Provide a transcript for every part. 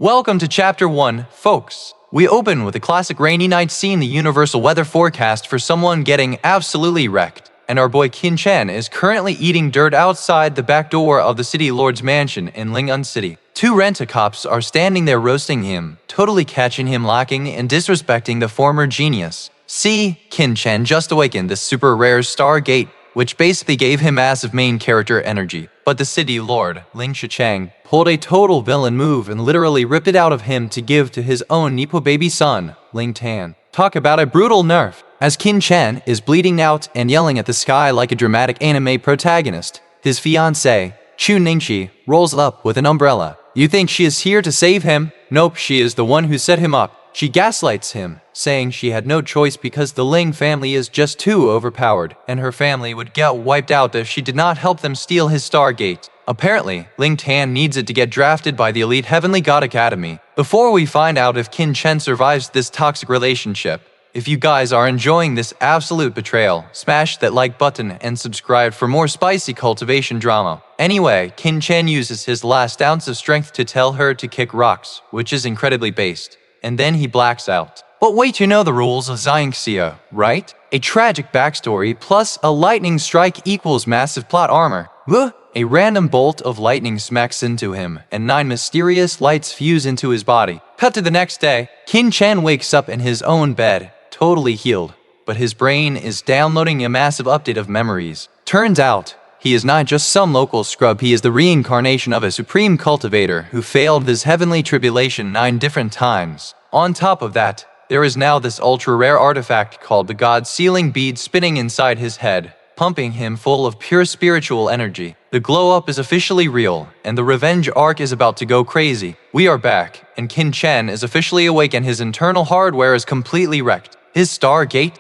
Welcome to Chapter 1, folks. We open with a classic rainy night scene, the universal weather forecast for someone getting absolutely wrecked. And our boy Qin Chen is currently eating dirt outside the back door of the city lord's mansion in Ling City. Two rent-a-cops are standing there roasting him, totally catching him lacking and disrespecting the former genius. See, Qin Chen just awakened this super rare Stargate, which basically gave him massive main character energy. But the city lord, Ling Tian, pulled a total villain move and literally ripped it out of him to give to his own Nepo baby son, Ling Tian. Talk about a brutal nerf. As Qin Chen is bleeding out and yelling at the sky like a dramatic anime protagonist, his fiancée, Qin Chen, rolls up with an umbrella. You think she is here to save him? Nope, she is the one who set him up. She gaslights him, saying she had no choice because the Ling family is just too overpowered, and her family would get wiped out if she did not help them steal his Stargate. Apparently, Ling Tian needs it to get drafted by the elite Heavenly God Academy. Before we find out if Qin Chen survives this toxic relationship, if you guys are enjoying this absolute betrayal, smash that like button and subscribe for more spicy cultivation drama. Anyway, Qin Chen uses his last ounce of strength to tell her to kick rocks, which is incredibly based. And then he blacks out. But wait, you know the rules of Xianxia, right? A tragic backstory plus a lightning strike equals massive plot armor. A random bolt of lightning smacks into him, and 9 mysterious lights fuse into his body. Cut to the next day, Qin Chen wakes up in his own bed, totally healed. But his brain is downloading a massive update of memories. Turns out, he is not just some local scrub, he is the reincarnation of a supreme cultivator who failed this heavenly tribulation 9 different times. On top of that, there is now this ultra-rare artifact called the God Sealing Bead spinning inside his head, pumping him full of pure spiritual energy. The glow-up is officially real, and the revenge arc is about to go crazy. We are back, and Qin Chen is officially awake and his internal hardware is completely wrecked. His Stargate?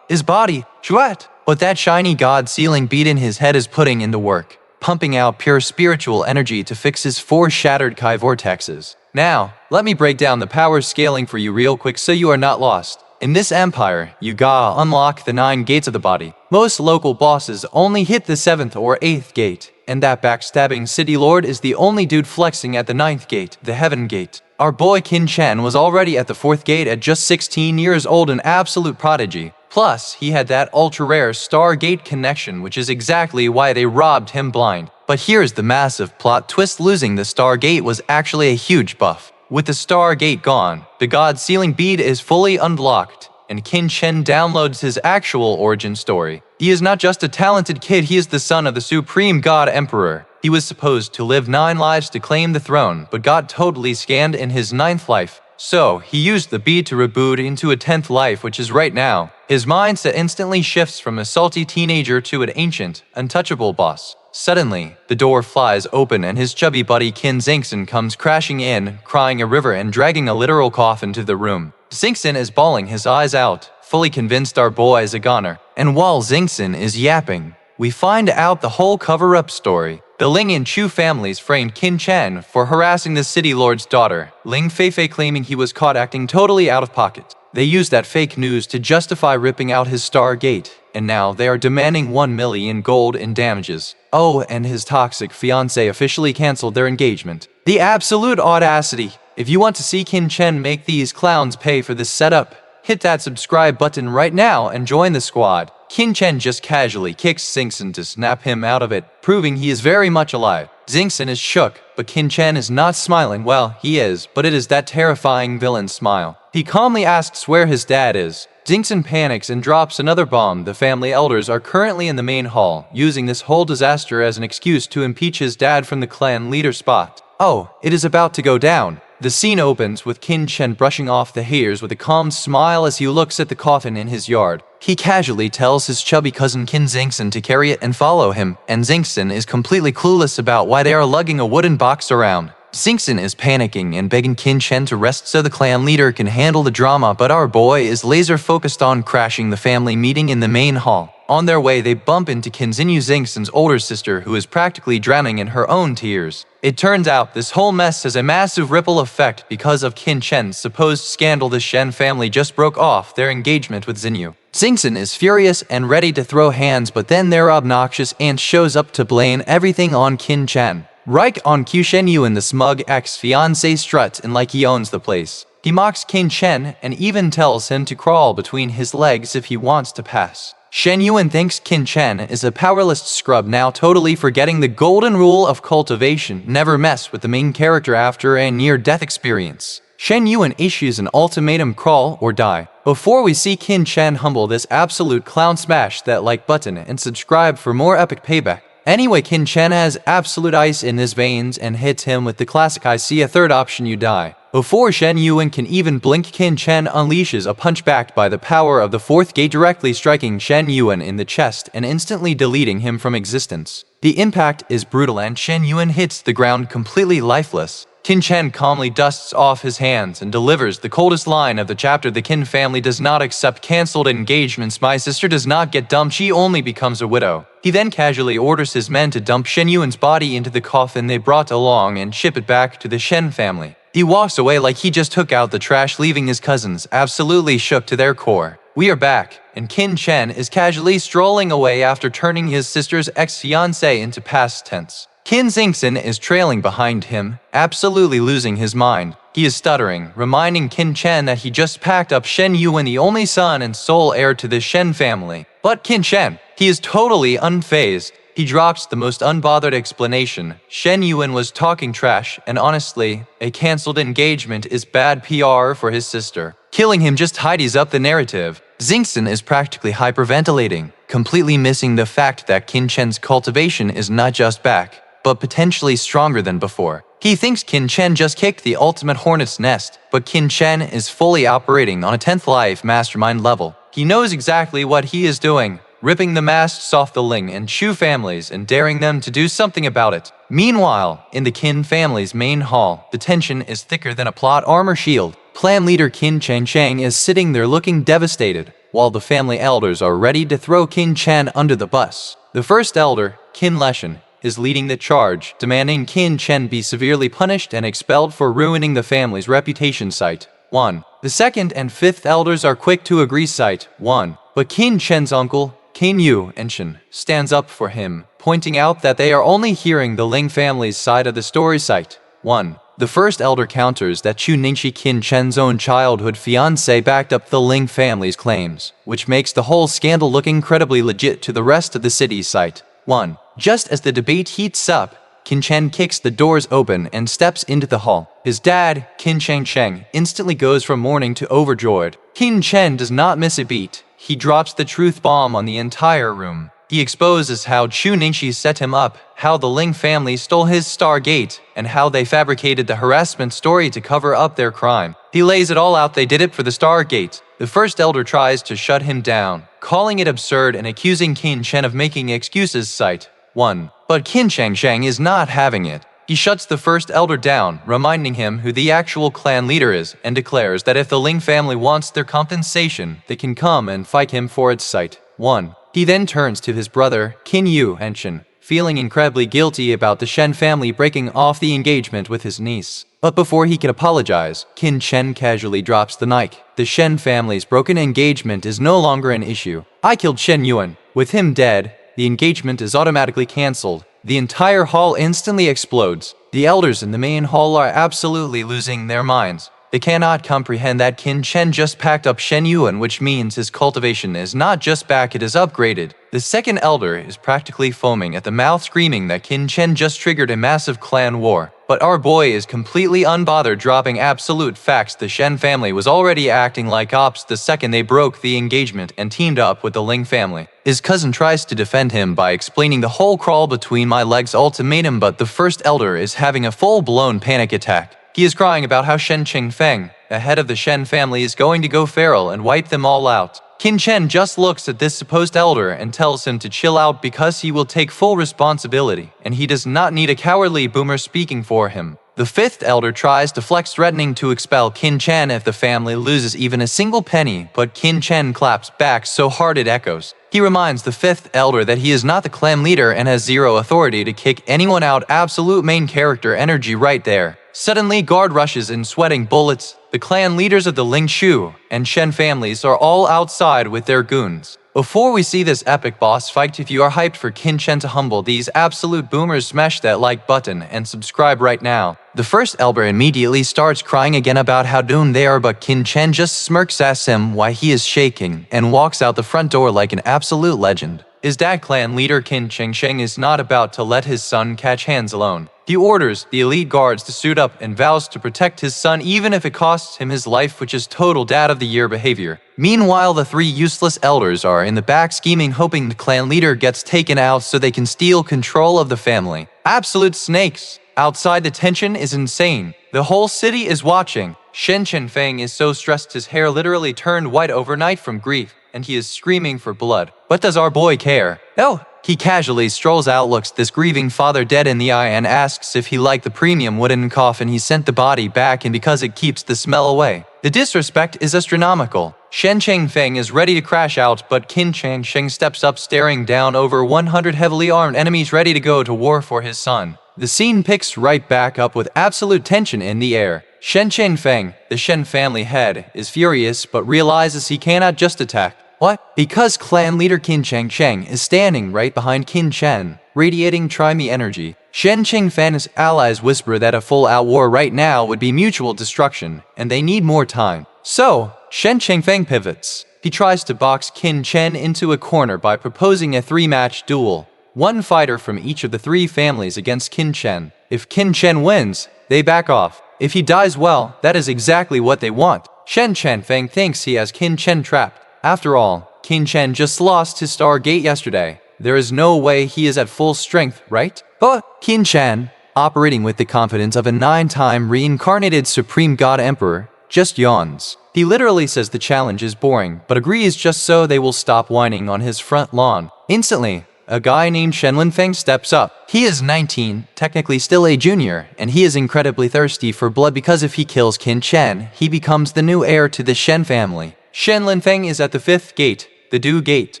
His body? Shwat! But that shiny God Sealing Bead in his head is putting into work, pumping out pure spiritual energy to fix his 4 shattered Chi vortexes. Now, let me break down the power scaling for you real quick so you are not lost. In this empire, you gotta unlock the 9 gates of the body. Most local bosses only hit the 7th or 8th gate, and that backstabbing city lord is the only dude flexing at the 9th gate, the heaven gate. Our boy Qin Chen was already at the 4th gate at just 16 years old, an absolute prodigy. Plus, he had that ultra-rare Stargate connection, which is exactly why they robbed him blind. But here's the massive plot twist: losing the Stargate was actually a huge buff. With the Stargate gone, the God Sealing Bead is fully unlocked, and Qin Chen downloads his actual origin story. He is not just a talented kid, he is the son of the Supreme God Emperor. He was supposed to live 9 lives to claim the throne, but got totally scammed in his 9th life. So, he used the bead to reboot into a 10th life, which is right now. His mindset instantly shifts from a salty teenager to an ancient, untouchable boss. Suddenly, the door flies open and his chubby buddy Qin Chen comes crashing in, crying a river and dragging a literal coffin to the room. Chen is bawling his eyes out, fully convinced our boy is a goner. And while Chen is yapping, we find out the whole cover-up story. The Ling and Chu families framed Qin Chen for harassing the city lord's daughter, Ling Feifei, claiming he was caught acting totally out of pocket. They used that fake news to justify ripping out his Stargate, and now they are demanding 1 million gold in damages. Oh, and his toxic fiancée officially canceled their engagement. The absolute audacity! If you want to see Qin Chen make these clowns pay for this setup, hit that subscribe button right now and join the squad. Qin Chen just casually kicks Chen to snap him out of it, proving he is very much alive. Chen is shook, but Qin Chen is not smiling. Well, he is, but it is that terrifying villain smile. He calmly asks where his dad is. Chen panics and drops another bomb. The family elders are currently in the main hall, using this whole disaster as an excuse to impeach his dad from the clan leader spot. Oh, it is about to go down. The scene opens with Qin Chen brushing off the hairs with a calm smile as he looks at the coffin in his yard. He casually tells his chubby cousin Qin Chen to carry it and follow him, and Chen is completely clueless about why they are lugging a wooden box around. Chen is panicking and begging Qin Chen to rest so the clan leader can handle the drama, but our boy is laser focused on crashing the family meeting in the main hall. On their way, they bump into Qin Chen's older sister, who is practically drowning in her own tears. It turns out this whole mess has a massive ripple effect because of Qin Chen's supposed scandal. The Shen family just broke off their engagement with Xinyu. Chen is furious and ready to throw hands, but then their obnoxious aunt shows up to blame everything on Qin Chen. Right on cue, Shen Yuan, the smug ex-fiancé, struts in like he owns the place. He mocks Qin Chen and even tells him to crawl between his legs if he wants to pass. Shen Yuan thinks Qin Chen is a powerless scrub, now totally forgetting the golden rule of cultivation: never mess with the main character after a near-death experience. Shen Yuan issues an ultimatum: crawl or die. Before we see Qin Chen humble this absolute clown, smash that like button and subscribe for more epic payback. Anyway, Qin Chen has absolute ice in his veins and hits him with the classic "I see a third option, you die." Before Shen Yuan can even blink, Qin Chen unleashes a punch backed by the power of the fourth gate, directly striking Shen Yuan in the chest and instantly deleting him from existence. The impact is brutal and Shen Yuan hits the ground completely lifeless. Qin Chen calmly dusts off his hands and delivers the coldest line of the chapter: the Qin family does not accept cancelled engagements. My sister does not get dumped, she only becomes a widow. He then casually orders his men to dump Shen Yuan's body into the coffin they brought along and ship it back to the Shen family. He walks away like he just took out the trash, leaving his cousins absolutely shook to their core. We are back, and Qin Chen is casually strolling away after turning his sister's ex-fiancé into past tense. Qin Chen is trailing behind him, absolutely losing his mind. He is stuttering, reminding Qin Chen that he just packed up Shen Yuan, the only son and sole heir to the Shen family. But Qin Chen, he is totally unfazed. He drops the most unbothered explanation: Shen Yuan was talking trash, and honestly, a cancelled engagement is bad PR for his sister. Killing him just tidies up the narrative. Chen is practically hyperventilating, completely missing the fact that Qin Chen's cultivation is not just back, but potentially stronger than before. He thinks Qin Chen just kicked the ultimate hornet's nest, but Qin Chen is fully operating on a 10th life mastermind level. He knows exactly what he is doing, ripping the masks off the Ling and Chu families and daring them to do something about it. Meanwhile, in the Qin family's main hall, the tension is thicker than a plot armor shield. Clan leader Qin Chang is sitting there looking devastated, while the family elders are ready to throw Qin Chen under the bus. The first elder, Qin Leshen, is leading the charge, demanding Qin Chen be severely punished and expelled for ruining the family's reputation. Site 1. The second and fifth elders are quick to agree. Site 1. But Qin Chen's uncle, Qin Yu Chen, stands up for him, pointing out that they are only hearing the Ling family's side of the story. Site 1. The first elder counters that Chu Ningxi, Qin Chen's own childhood fiancé, backed up the Ling family's claims, which makes the whole scandal look incredibly legit to the rest of the city. Site 1. Just as the debate heats up, Qin Chen kicks the doors open and steps into the hall. His dad, Qin Cheng, instantly goes from mourning to overjoyed. Qin Chen does not miss a beat. He drops the truth bomb on the entire room. He exposes how Chu Ningxi set him up, how the Ling family stole his Stargate, and how they fabricated the harassment story to cover up their crime. He lays it all out: they did it for the Stargate. The first elder tries to shut him down, calling it absurd and accusing Qin Chen of making excuses. Site 1. But Qin Cheng is not having it. He shuts the first elder down, reminding him who the actual clan leader is, and declares that if the Ling family wants their compensation, they can come and fight him for it. Site 1. He then turns to his brother, Qin Yu Chen, feeling incredibly guilty about the Shen family breaking off the engagement with his niece. But before he can apologize, Qin Chen casually drops the mic. The Shen family's broken engagement is no longer an issue. I killed Shen Yuan. With him dead, the engagement is automatically cancelled. The entire hall instantly explodes. The elders in the main hall are absolutely losing their minds. They cannot comprehend that Qin Chen just packed up Shen Yuan, which means his cultivation is not just back, it is upgraded. The second elder is practically foaming at the mouth, screaming that Qin Chen just triggered a massive clan war. But our boy is completely unbothered, dropping absolute facts. The Shen family was already acting like ops the second they broke the engagement and teamed up with the Ling family. His cousin tries to defend him by explaining the whole crawl between my legs ultimatum, but the first elder is having a full-blown panic attack. He is crying about how Shen Qingfeng, the head of the Shen family, is going to go feral and wipe them all out. Qin Chen just looks at this supposed elder and tells him to chill out because he will take full responsibility, and he does not need a cowardly boomer speaking for him. The fifth elder tries to flex, threatening to expel Qin Chen if the family loses even a single penny, but Qin Chen claps back so hard it echoes. He reminds the fifth elder that he is not the clan leader and has zero authority to kick anyone out. Absolute main character energy right there. Suddenly, guard rushes in, sweating bullets. The clan leaders of the Ling Shu and Chen families are all outside with their goons. Before we see this epic boss fight, if you are hyped for Qin Chen to humble these absolute boomers, smash that like button and subscribe right now. The first elder immediately starts crying again about how doomed they are, but Qin Chen just smirks at him while he is shaking and walks out the front door like an absolute legend. His dad, clan leader Qin Chen, is not about to let his son catch hands alone. He orders the elite guards to suit up and vows to protect his son even if it costs him his life, which is total dad of the year behavior. Meanwhile, the three useless elders are in the back scheming, hoping the clan leader gets taken out so they can steal control of the family. Absolute snakes. Outside, the tension is insane. The whole city is watching. Shen Feng is so stressed his hair literally turned white overnight from grief, and he is screaming for blood. But does our boy care? Oh! He casually strolls out, looks this grieving father dead in the eye, and asks if he liked the premium wooden coffin he sent the body back in because it keeps the smell away. The disrespect is astronomical. Shen Feng is ready to crash out, but Qin Chen steps up, staring down over 100 heavily armed enemies ready to go to war for his son. The scene picks right back up with absolute tension in the air. Shen Feng, the Shen family head, is furious but realizes he cannot just attack. What? Because clan leader Qin Chen is standing right behind Qin Chen, radiating try-me energy. Shen Feng's allies whisper that a full-out war right now would be mutual destruction, and they need more time. So, Shen Feng pivots. He tries to box Qin Chen into a corner by proposing a 3-match duel. One fighter from each of the 3 families against Qin Chen. If Qin Chen wins, they back off. If he dies, well, that is exactly what they want. Shen Feng thinks he has Qin Chen trapped. After all, Qin Chen just lost his Star Gate yesterday. There is no way he is at full strength, right? But Qin Chen, operating with the confidence of a 9-time reincarnated Supreme God Emperor, just yawns. He literally says the challenge is boring, but agrees just so they will stop whining on his front lawn. Instantly, a guy named Shenlin Feng steps up. He is 19, technically still a junior, and he is incredibly thirsty for blood because if he kills Qin Chen, he becomes the new heir to the Shen family. Shenlin Feng is at the 5th gate, the Du Gate.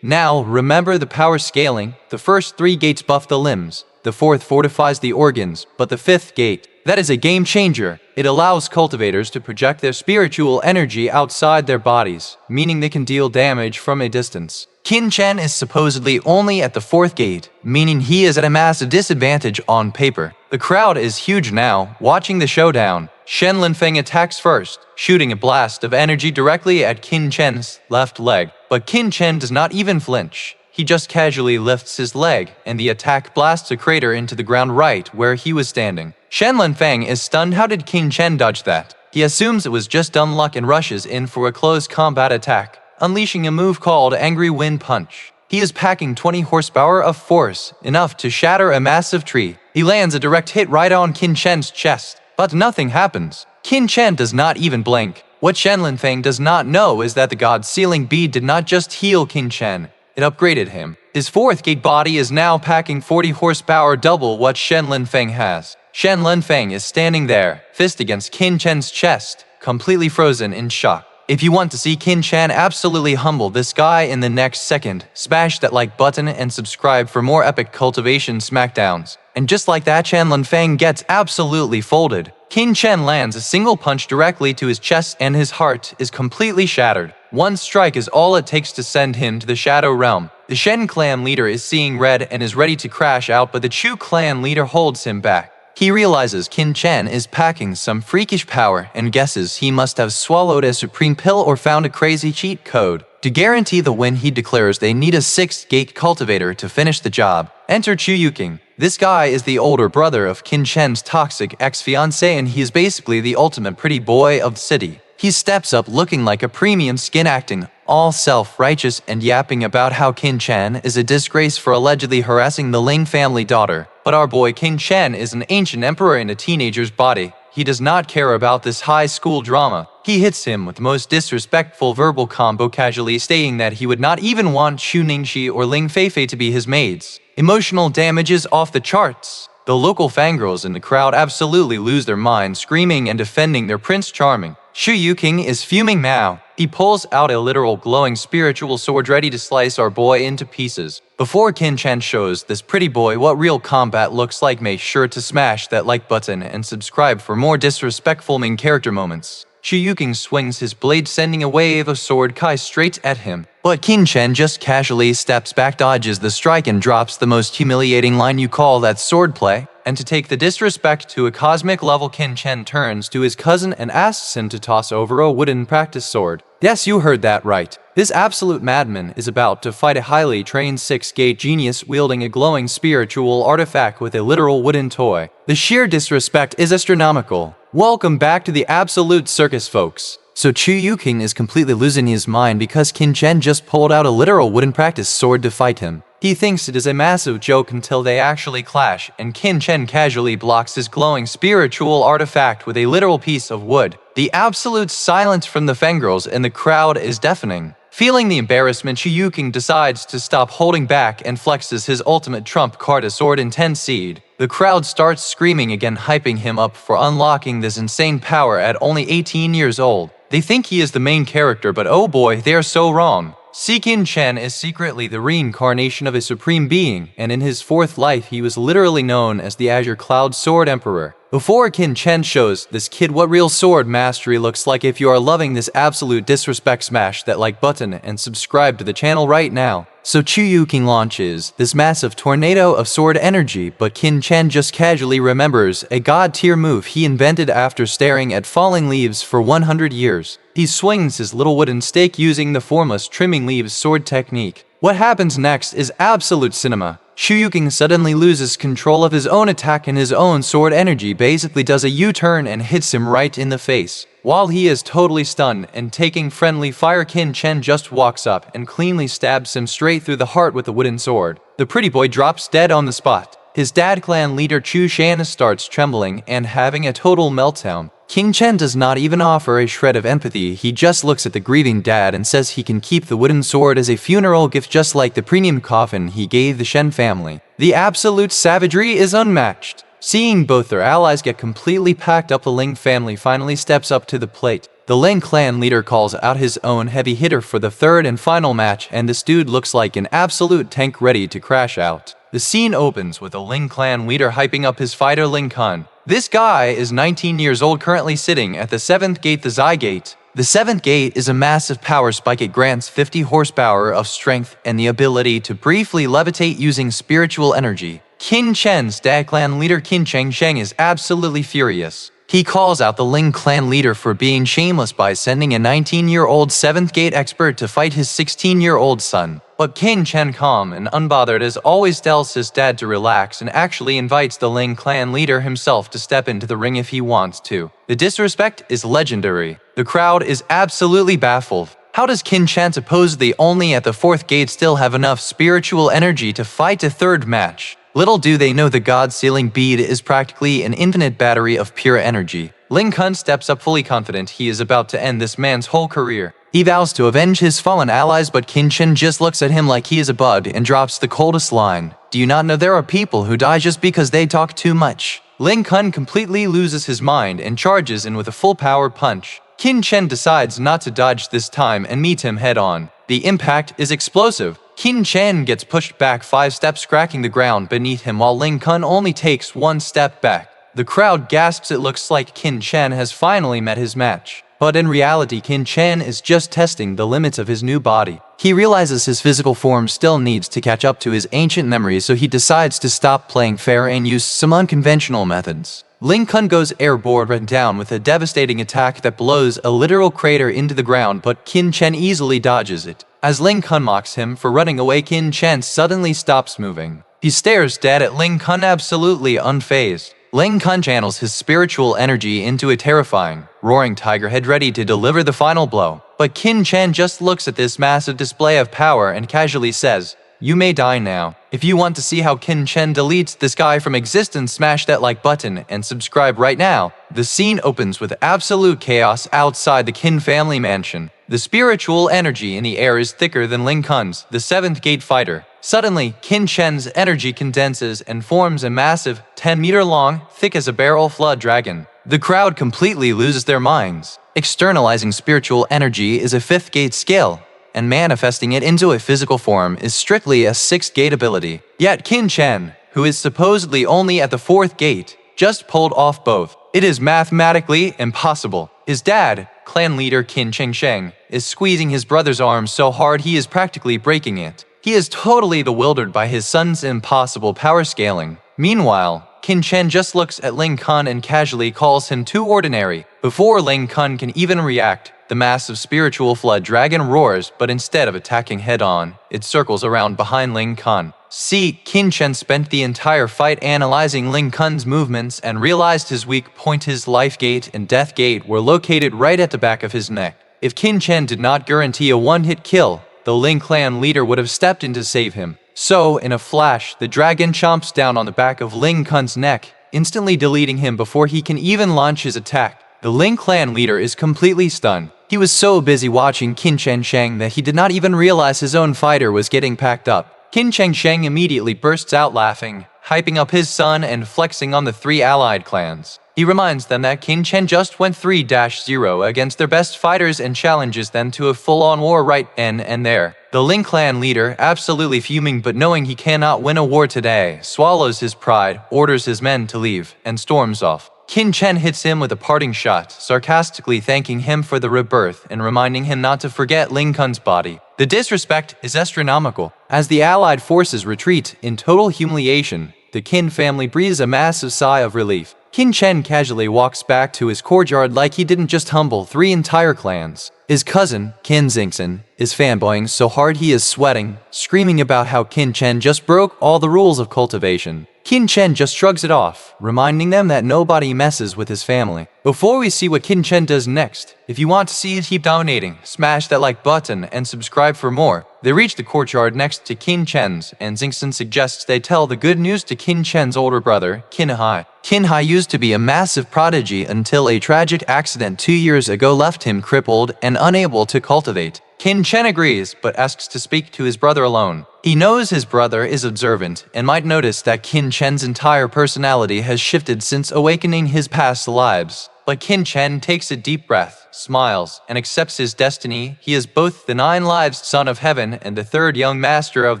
Now, remember the power scaling. The first 3 gates buff the limbs, the 4th fortifies the organs, but the 5th gate, that is a game changer. It allows cultivators to project their spiritual energy outside their bodies, meaning they can deal damage from a distance. Qin Chen is supposedly only at the 4th gate, meaning he is at a massive disadvantage on paper. The crowd is huge now, watching the showdown. Shenlin Feng attacks first, shooting a blast of energy directly at Qin Chen's left leg. But Qin Chen does not even flinch. He just casually lifts his leg, and the attack blasts a crater into the ground right where he was standing. Shenlin Feng is stunned. How did Qin Chen dodge that? He assumes it was just dumb luck and rushes in for a close combat attack, unleashing a move called Angry Wind Punch. He is packing 20 horsepower of force, enough to shatter a massive tree. He lands a direct hit right on Qin Chen's chest, but nothing happens. Qin Chen does not even blink. What Shenlin Feng does not know is that the God's Sealing Bead did not just heal Qin Chen, it upgraded him. His 4th gate body is now packing 40 horsepower, double what Shenlin Feng has. Shenlin Feng is standing there, fist against Qin Chen's chest, completely frozen in shock. If you want to see Qin Chen absolutely humble this guy in the next second, smash that like button and subscribe for more epic cultivation smackdowns. And just like that, Shenlin Feng gets absolutely folded. Qin Chen lands a single punch directly to his chest and his heart is completely shattered. One strike is all it takes to send him to the Shadow Realm. The Shen clan leader is seeing red and is ready to crash out, but the Chu clan leader holds him back. He realizes Qin Chen is packing some freakish power and guesses he must have swallowed a supreme pill or found a crazy cheat code. To guarantee the win, he declares they need a 6th gate cultivator to finish the job. Enter Chu Yuking. This guy is the older brother of Qin Chen's toxic ex-fiancée, and he is basically the ultimate pretty boy of the city. He steps up looking like a premium skin, acting all self-righteous and yapping about how Qin Chen is a disgrace for allegedly harassing the Ling family daughter. But our boy Qin Chen is an ancient emperor in a teenager's body. He does not care about this high school drama. He hits him with the most disrespectful verbal combo, casually stating that he would not even want Xu Ningxi or Ling Feifei to be his maids. Emotional damage is off the charts. The local fangirls in the crowd absolutely lose their minds, screaming and defending their Prince Charming. Xu Yuking is fuming now. He pulls out a literal glowing spiritual sword ready to slice our boy into pieces. Before Qin Chen shows this pretty boy what real combat looks like, make sure to smash that like button and subscribe for more disrespectful main character moments. Yu swings his blade, sending a wave of sword kai straight at him. But Qin Chen just casually steps back, dodges the strike, and drops the most humiliating line. You call that swordplay? And to take the disrespect to a cosmic level, Qin Chen turns to his cousin and asks him to toss over a wooden practice sword. Yes, you heard that right. This absolute madman is about to fight a highly trained 6-gate genius wielding a glowing spiritual artifact with a literal wooden toy. The sheer disrespect is astronomical. Welcome back to the absolute circus, folks. So Yu is completely losing his mind because Qin Chen just pulled out a literal wooden practice sword to fight him. He thinks it is a massive joke until they actually clash, and Qin Chen casually blocks his glowing spiritual artifact with a literal piece of wood. The absolute silence from the fangirls in the crowd is deafening. Feeling the embarrassment, Yu decides to stop holding back and flexes his ultimate trump card, a sword in 10 seed. The crowd starts screaming again, hyping him up for unlocking this insane power at only 18 years old. They think he is the main character, but oh boy, they are so wrong. Qin Chen is secretly the reincarnation of a supreme being, and in his fourth life he was literally known as the Azure Cloud Sword Emperor. Before Qin Chen shows this kid what real sword mastery looks like, if you are loving this absolute disrespect, smash that like button and subscribe to the channel right now. So Yu launches this massive tornado of sword energy, but Qin Chen just casually remembers a god-tier move he invented after staring at falling leaves for 100 years. He swings his little wooden stake using the formless trimming leaves sword technique. What happens next is absolute cinema. Yu suddenly loses control of his own attack, and his own sword energy basically does a U-turn and hits him right in the face. While he is totally stunned and taking friendly fire, Qin Chen just walks up and cleanly stabs him straight through the heart with a wooden sword. The pretty boy drops dead on the spot. His dad clan leader Qin Chen starts trembling and having a total meltdown. Qin Chen does not even offer a shred of empathy. He just looks at the grieving dad and says he can keep the wooden sword as a funeral gift, just like the premium coffin he gave the Shen family. The absolute savagery is unmatched. Seeing both their allies get completely packed up, the Ling family finally steps up to the plate. The Ling clan leader calls out his own heavy hitter for the third and final match, and this dude looks like an absolute tank ready to crash out. The scene opens with the Ling clan leader hyping up his fighter Ling Tian. This guy is 19 years old, currently sitting at the 7th gate, the Zai Gate. The 7th gate is a massive power spike. It grants 50 horsepower of strength and the ability to briefly levitate using spiritual energy. Qin Chen's dad clan leader Qin Chen is absolutely furious. He calls out the Ling clan leader for being shameless by sending a 19-year-old 7th gate expert to fight his 16-year-old son. But Qin Chen, calm and unbothered as always, tells his dad to relax and actually invites the Ling clan leader himself to step into the ring if he wants to. The disrespect is legendary. The crowd is absolutely baffled. How does Qin Chen, supposedly only at the 4th gate, still have enough spiritual energy to fight a third match? Little do they know the God-sealing bead is practically an infinite battery of pure energy. Ling Tian steps up fully confident he is about to end this man's whole career. He vows to avenge his fallen allies, but Qin Chen just looks at him like he is a bug and drops the coldest line. Do you not know there are people who die just because they talk too much? Ling Tian completely loses his mind and charges in with a full power punch. Qin Chen decides not to dodge this time and meet him head on. The impact is explosive. Qin Chen gets pushed back 5 steps, cracking the ground beneath him, while Ling Tian only takes 1 step back. The crowd gasps. It looks like Qin Chen has finally met his match. But in reality, Qin Chen is just testing the limits of his new body. He realizes his physical form still needs to catch up to his ancient memories, so he decides to stop playing fair and use some unconventional methods. Ling Tian goes airborne right down with a devastating attack that blows a literal crater into the ground, but Qin Chen easily dodges it. As Ling Tian mocks him for running away, Qin Chen suddenly stops moving. He stares dead at Ling Tian, absolutely unfazed. Ling Tian channels his spiritual energy into a terrifying, roaring tiger head ready to deliver the final blow. But Qin Chen just looks at this massive display of power and casually says, "You may die now." If you want to see how Qin Chen deletes this guy from existence, smash that like button and subscribe right now. The scene opens with absolute chaos outside the Qin family mansion. The spiritual energy in the air is thicker than Ling Tian's, the 7th gate fighter. Suddenly, Qin Chen's energy condenses and forms a massive, 10-meter long, thick as a barrel flood dragon. The crowd completely loses their minds. Externalizing spiritual energy is a 5th gate skill, and manifesting it into a physical form is strictly a 6th gate ability. Yet Qin Chen, who is supposedly only at the 4th gate, just pulled off both. It is mathematically impossible. His dad, clan leader Qin Chen, is squeezing his brother's arm so hard he is practically breaking it. He is totally bewildered by his son's impossible power scaling. Meanwhile, Qin Chen just looks at Ling Tian and casually calls him too ordinary. Before Ling Tian can even react, the massive spiritual flood dragon roars, but instead of attacking head-on, it circles around behind Ling Tian. See, Qin Chen spent the entire fight analyzing Ling Tian's movements and realized his weak point, his life gate and death gate, were located right at the back of his neck. If Qin Chen did not guarantee a one-hit kill, the Ling clan leader would have stepped in to save him. So, in a flash, the dragon chomps down on the back of Ling Tian's neck, instantly deleting him before he can even launch his attack. The Ling clan leader is completely stunned. He was so busy watching Qin Chen that he did not even realize his own fighter was getting packed up. Qin Chen immediately bursts out laughing, hyping up his son and flexing on the 3 allied clans. He reminds them that Qin Chen just went 3-0 against their best fighters and challenges them to a full-on war right then and there. The Ling clan leader, absolutely fuming but knowing he cannot win a war today, swallows his pride, orders his men to leave, and storms off. Qin Chen hits him with a parting shot, sarcastically thanking him for the rebirth and reminding him not to forget Ling Tian's body. The disrespect is astronomical. As the allied forces retreat in total humiliation, the Qin family breathes a massive sigh of relief. Qin Chen casually walks back to his courtyard like he didn't just humble 3 entire clans. His cousin, Qin Chen, is fanboying so hard he is sweating, screaming about how Qin Chen just broke all the rules of cultivation. Qin Chen just shrugs it off, reminding them that nobody messes with his family. Before we see what Qin Chen does next, if you want to see it keep dominating, smash that like button and subscribe for more. They reach the courtyard next to Qin Chen's, and Xingchen suggests they tell the good news to Qin Chen's older brother, Qin Hai. Qin Hai used to be a massive prodigy until a tragic accident 2 years ago left him crippled and unable to cultivate. Qin Chen agrees, but asks to speak to his brother alone. He knows his brother is observant and might notice that Qin Chen's entire personality has shifted since awakening his past lives. But Qin Chen takes a deep breath, smiles, and accepts his destiny. He is both the 9-lived son of heaven and the 3rd young master of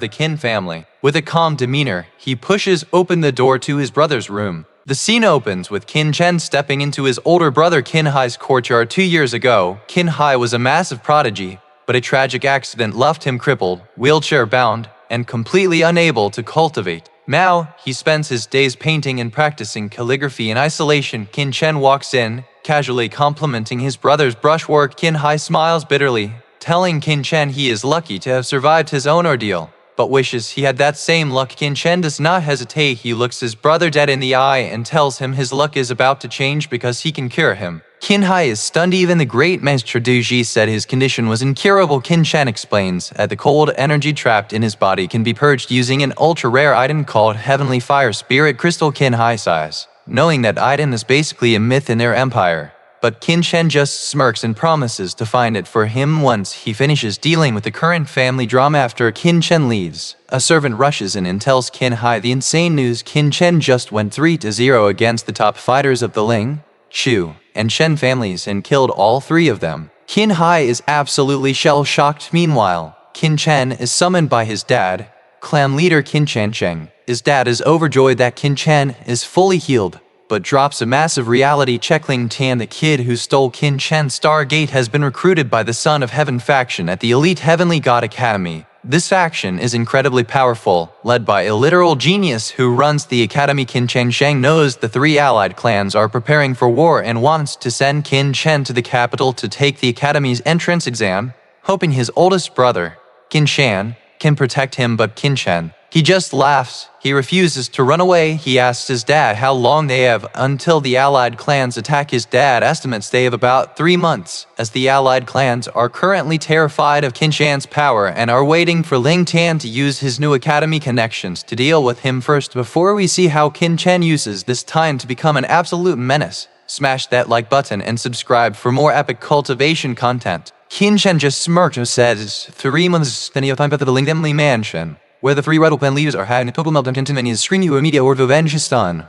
the Qin family. With a calm demeanor, he pushes open the door to his brother's room. The scene opens with Qin Chen stepping into his older brother Qin Hai's courtyard 2 years ago. Qin Hai was a massive prodigy, but a tragic accident left him crippled, wheelchair-bound, and completely unable to cultivate. Now, he spends his days painting and practicing calligraphy in isolation. Qin Chen walks in, casually complimenting his brother's brushwork. Qin Hai smiles bitterly, telling Qin Chen he is lucky to have survived his own ordeal, but wishes he had that same luck. Qin Chen does not hesitate. He looks his brother dead in the eye and tells him his luck is about to change because he can cure him. Qin Hai is stunned. Even the great Master Duji said his condition was incurable. Qin Chen explains that the cold energy trapped in his body can be purged using an ultra-rare item called Heavenly Fire Spirit Crystal. Qin Hai sighs, knowing that item is basically a myth in their empire. But Qin Chen just smirks and promises to find it for him once he finishes dealing with the current family drama. After Qin Chen leaves, a servant rushes in and tells Qin Hai the insane news. Qin Chen just went 3-0 against the top fighters of the Ling, Chu, and Chen families and killed all 3 of them. Qin Hai is absolutely shell-shocked. Meanwhile, Qin Chen is summoned by his dad, clan leader Qin Chen. His dad is overjoyed that Qin Chen is fully healed, but drops a massive reality check. Ling Tian, the kid who stole Qin Chen's Stargate, has been recruited by the Son of Heaven faction at the elite Heavenly God Academy. This faction is incredibly powerful, led by a literal genius who runs the academy. Qin Chen knows the 3 allied clans are preparing for war and wants to send Qin Chen to the capital to take the academy's entrance exam, hoping his oldest brother, Qin Chen, can protect him. But Qin Chen, he just laughs. He refuses to run away. He asks his dad how long they have until the allied clans attack. His dad estimates they have about 3 months, as the allied clans are currently terrified of Qin Chan's power and are waiting for Ling Tian to use his new academy connections to deal with him first. Before we see how Qin Chen uses this time to become an absolute menace, smash that like button and subscribe for more epic cultivation content. Qin Chen just smirked and says, 3 months, then you have time to the Ling Demli mansion, where the 3 red open leaves are having a total meltdown. Continue his screen you immediate or revenge is done.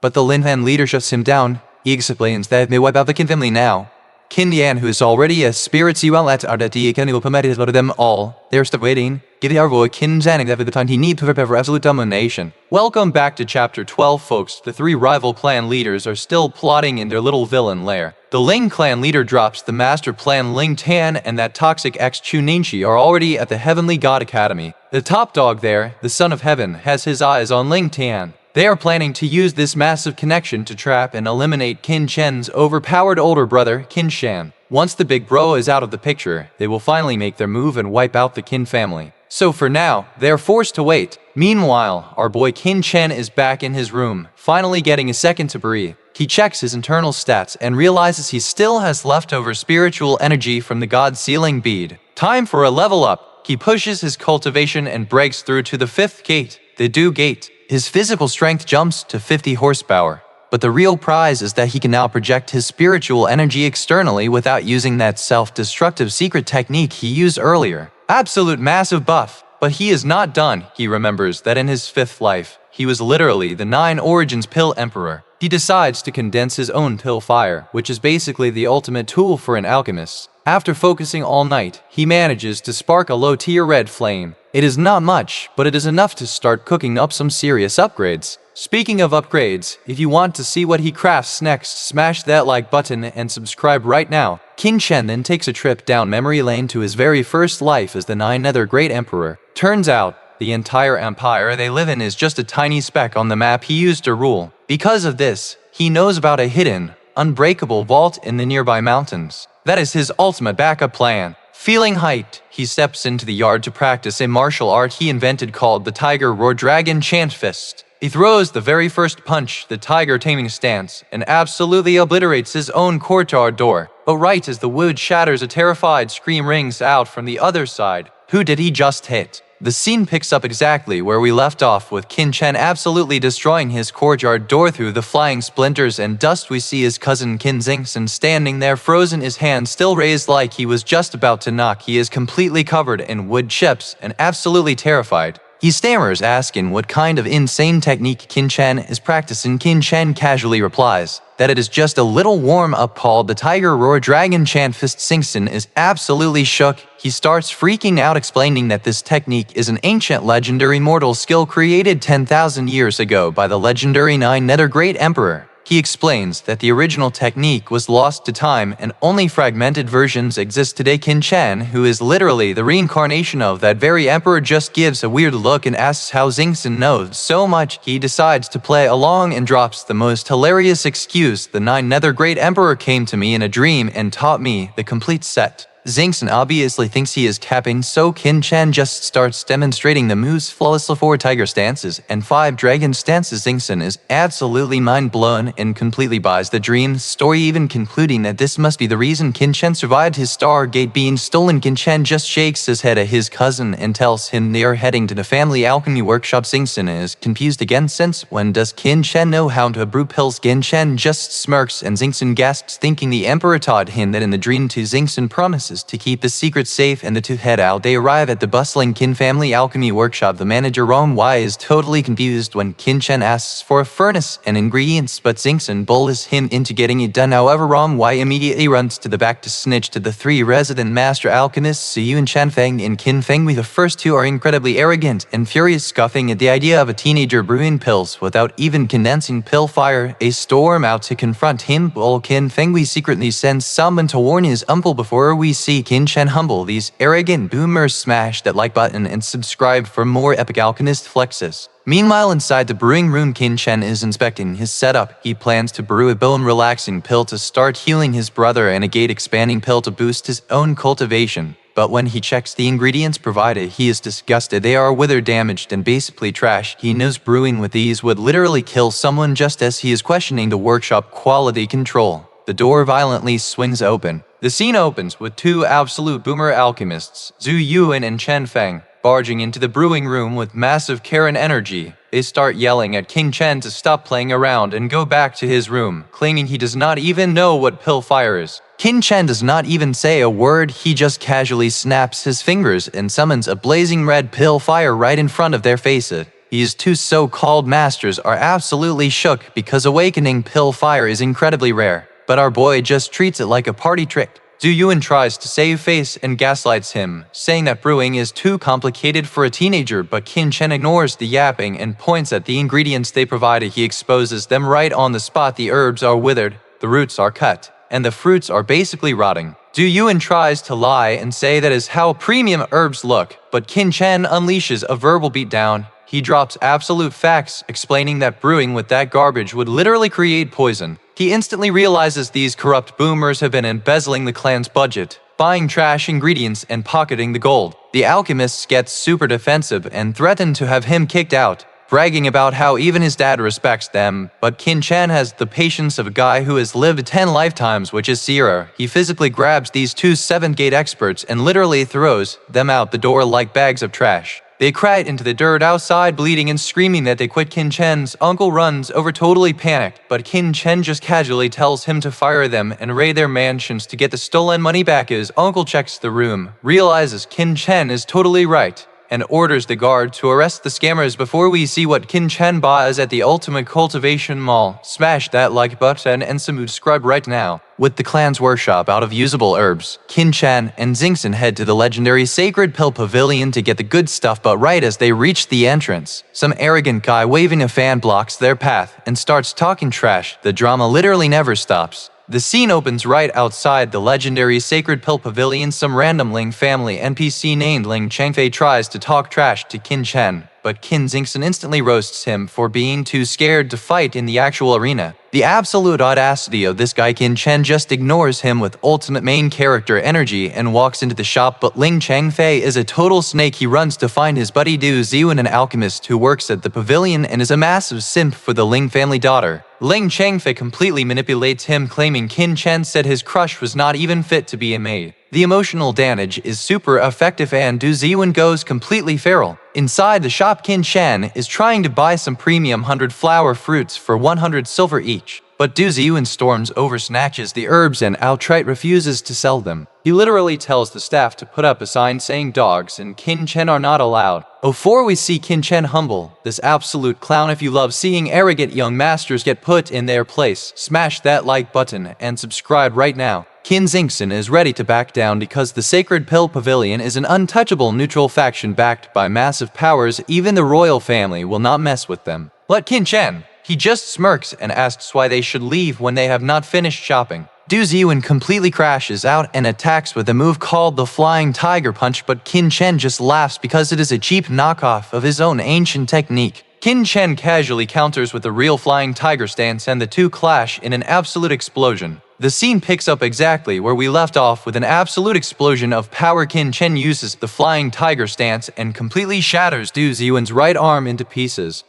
But the Lin Fan leader shuts him down. He explains that if they wipe out the Qin family now, Qin Chen, who is already a spiritual at Ardeti, can you permit them all? They're still waiting. Give our boy Qin Chen the time he needs to prepare for absolute domination. Welcome back to chapter 12, folks. The three rival clan leaders are still plotting in their little villain lair. The Ling clan leader drops the master plan. Ling Tian and that toxic ex-Qin Chen are already at the Heavenly God Academy. The top dog there, the son of heaven, has his eyes on Ling Tian. They are planning to use this massive connection to trap and eliminate Qin Chen's overpowered older brother, Qin Chen. Once the big bro is out of the picture, they will finally make their move and wipe out the Qin family. So for now, they are forced to wait. Meanwhile, our boy Qin Chen is back in his room, finally getting a second to breathe. He checks his internal stats and realizes he still has leftover spiritual energy from the God Sealing Bead. Time for a level up. He pushes his cultivation and breaks through to the 5th gate, the Dew Gate. His physical strength jumps to 50 horsepower. But the real prize is that he can now project his spiritual energy externally without using that self-destructive secret technique he used earlier. Absolute massive buff. But he is not done. He remembers that in his 5th life, he was literally the 9 Origins Pill Emperor. He decides to condense his own pill fire, which is basically the ultimate tool for an alchemist. After focusing all night, he manages to spark a low-tier red flame. It is not much, but it is enough to start cooking up some serious upgrades. Speaking of upgrades, if you want to see what he crafts next, smash that like button and subscribe right now. Qin Chen then takes a trip down memory lane to his very first life as the 9th Nether Great Emperor. Turns out, the entire empire they live in is just a tiny speck on the map he used to rule. Because of this, he knows about a hidden, unbreakable vault in the nearby mountains. That is his ultimate backup plan. Feeling hyped, he steps into the yard to practice a martial art he invented called the Tiger Roar Dragon Chant Fist. He throws the very first punch, the tiger taming stance, and absolutely obliterates his own courtyard door. But right as the wood shatters, a terrified scream rings out from the other side. Who did he just hit? The scene picks up exactly where we left off, with Qin Chen absolutely destroying his courtyard door through the flying splinters and dust. We see his cousin Qin Zingxin standing there frozen, his hand still raised like he was just about to knock. He is completely covered in wood chips and absolutely terrified. He stammers, asking what kind of insane technique Qin Chen is practicing. Qin Chen casually replies that it is just a little warm-up called the Tiger Roar Dragon Chant Fist. Zingxin is absolutely shook. He starts freaking out, explaining that this technique is an ancient legendary mortal skill created 10,000 years ago by the legendary 9th Nether Great Emperor. He explains that the original technique was lost to time and only fragmented versions exist today. Qin Chen, who is literally the reincarnation of that very emperor, just gives a weird look and asks how Zingxin knows so much. He decides to play along and drops the most hilarious excuse: the 9th Nether Great Emperor came to me in a dream and taught me the complete set. Zingxin obviously thinks he is capping, so Qin Chen just starts demonstrating the moves flawlessly: 4 tiger stances and 5 dragon stances. Zingxin is absolutely mind-blown and completely buys the dream story, even concluding that this must be the reason Qin Chen survived his Stargate being stolen. Qin Chen just shakes his head at his cousin and tells him they are heading to the family alchemy workshop. Zingxin is confused again. Since when does Qin Chen know how to brew pills? Qin Chen just smirks and Zingxin gasps, thinking the emperor taught him that in the dream too. Zingxin promises to keep the secret safe and the two head out. They arrive at the bustling Qin family alchemy workshop. The manager Ron Y is totally confused when Qin Chen asks for a furnace and ingredients, but Zingxin bullies him into getting it done. However, Ron Y immediately runs to the back to snitch to the 3 resident master alchemists, Siyu and Chanfeng and Qin Fengwei. The first 2 are incredibly arrogant and furious, scoffing at the idea of a teenager brewing pills without even condensing pill fire. They storm out to confront him, while Qin Fengwei secretly sends someone to warn his uncle. Before we see Qin Chen humble these arrogant boomers, smash that like button and subscribe for more epic alchemist flexes. Meanwhile, inside the brewing room, Qin Chen is inspecting his setup. He plans to brew a bone-relaxing pill to start healing his brother and a gate-expanding pill to boost his own cultivation. But when he checks the ingredients provided, he is disgusted. They are wither damaged and basically trash. He knows brewing with these would literally kill someone. Just as he is questioning the workshop quality control, the door violently swings open. The scene opens with 2 absolute boomer alchemists, Zhu Yuan and Chen Feng, barging into the brewing room with massive care and energy. They start yelling at Qin Chen to stop playing around and go back to his room, claiming he does not even know what pill fire is. Qin Chen does not even say a word. He just casually snaps his fingers and summons a blazing red pill fire right in front of their faces. These 2 so-called masters are absolutely shook because awakening pill fire is incredibly rare. but our boy just treats it like a party trick. Du Yuan tries to save face and gaslights him, saying that brewing is too complicated for a teenager, but Qin Chen ignores the yapping and points at the ingredients they provided. He exposes them right on the spot. The herbs are withered, the roots are cut, and the fruits are basically rotting. Du Yuan tries to lie and say that is how premium herbs look, but Qin Chen unleashes a verbal beatdown. He drops absolute facts, explaining that brewing with that garbage would literally create poison. He instantly realizes these corrupt boomers have been embezzling the clan's budget, buying trash ingredients and pocketing the gold. The alchemists get super defensive and threaten to have him kicked out, bragging about how even his dad respects them, but Qin Chen has the patience of a guy who has lived 10 lifetimes, which is Sierra. He physically grabs these two 7th gate experts and literally throws them out the door like bags of trash. They cry into the dirt outside, bleeding and screaming that they quit. Qin Chen's uncle runs over, totally panicked, but Qin Chen just casually tells him to fire them and raid their mansions to get the stolen money back. His uncle checks the room, realizes Qin Chen is totally right, and orders the guard to arrest the scammers. Before we see what Qin Chen buys at the ultimate cultivation mall, smash that like button and subscribe right now. With the clan's workshop out of usable herbs, Qin Chen and Xingxin head to the legendary Sacred Pill Pavilion to get the good stuff, but right as they reach the entrance, some arrogant guy waving a fan blocks their path and starts talking trash. The drama literally never stops. The scene opens right outside the legendary Sacred Pill Pavilion. Some random Ling family NPC named Ling Tian tries to talk trash to Qin Chen, but Qin Xingxin instantly roasts him for being too scared to fight in the actual arena. The absolute audacity of this guy. Qin Chen just ignores him with ultimate main character energy and walks into the shop, but Ling Tianfei is a total snake. He runs to find his buddy Du Ziwen, an alchemist who works at the pavilion and is a massive simp for the Ling family daughter. Ling Tianfei completely manipulates him, claiming Qin Chen said his crush was not even fit to be a maid. The emotional damage is super effective and Du Ziwen goes completely feral. Inside the shop, Qin Chen is trying to buy some premium 100 flower fruits for 100 silver each, but Du Ziwen storms over, snatches the herbs and outright refuses to sell them. He literally tells the staff to put up a sign saying dogs and Qin Chen are not allowed. Before we see Qin Chen humble this absolute clown. If you love seeing arrogant young masters get put in their place, smash that like button and subscribe right now. Qin Xingxin is ready to back down because the Sacred Pill Pavilion is an untouchable neutral faction backed by massive powers. Even the royal family will not mess with them. But Qin Chen, he just smirks and asks why they should leave when they have not finished shopping. Du Ziwen completely crashes out and attacks with a move called the Flying Tiger Punch, but Qin Chen just laughs because it is a cheap knockoff of his own ancient technique. Qin Chen casually counters with a real Flying Tiger stance and the two clash in an absolute explosion. The scene picks up exactly where we left off with an absolute explosion of power. Qin Chen uses the Flying Tiger stance and completely shatters Du Ziwen's right arm into pieces.